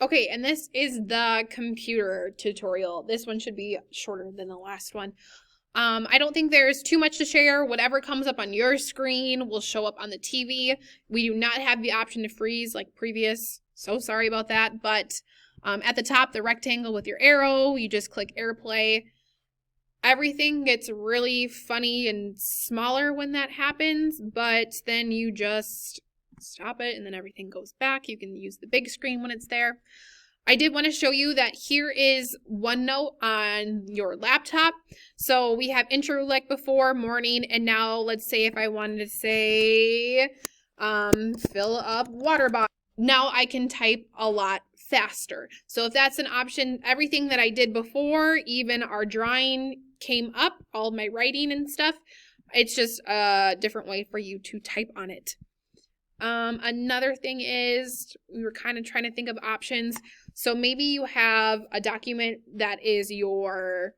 Okay, and this is the computer tutorial. This one should be shorter than the last one. I don't think there's too much to share. Whatever comes up on your screen will show up on the TV. We do not have the option to freeze like previous. So sorry about that. But at the top, the rectangle with your arrow, you just click AirPlay. Everything gets really funny and smaller when that happens, but then you just stop it and then everything goes back. You can use the big screen when it's there. I did want to show you that here is OneNote on your laptop. So we have intro like before, morning, and now let's say if I wanted to say fill up water bottle. Now I can type a lot faster. So if that's an option, everything that I did before, even our drawing came up, all my writing and stuff. It's just a different way for you to type on it. Another thing is we were kind of trying to think of options. So maybe you have a document that is your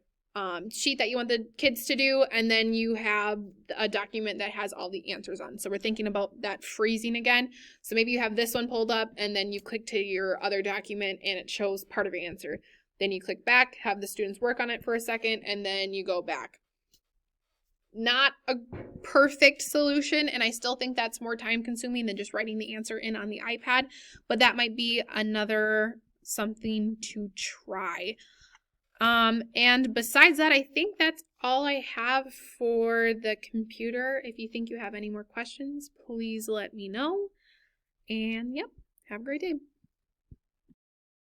sheet that you want the kids to do, and then you have a document that has all the answers on. So we're thinking about that freezing again. So maybe you have this one pulled up, and then you click to your other document, and it shows part of the answer. Then you click back, have the students work on it for a second, and then you go back. Not a perfect solution, and I still think that's more time consuming than just writing the answer in on the iPad, but that might be another something to try. And besides that, I think that's all I have for the computer. If you think you have any more questions, please let me know. And yep, have a great day.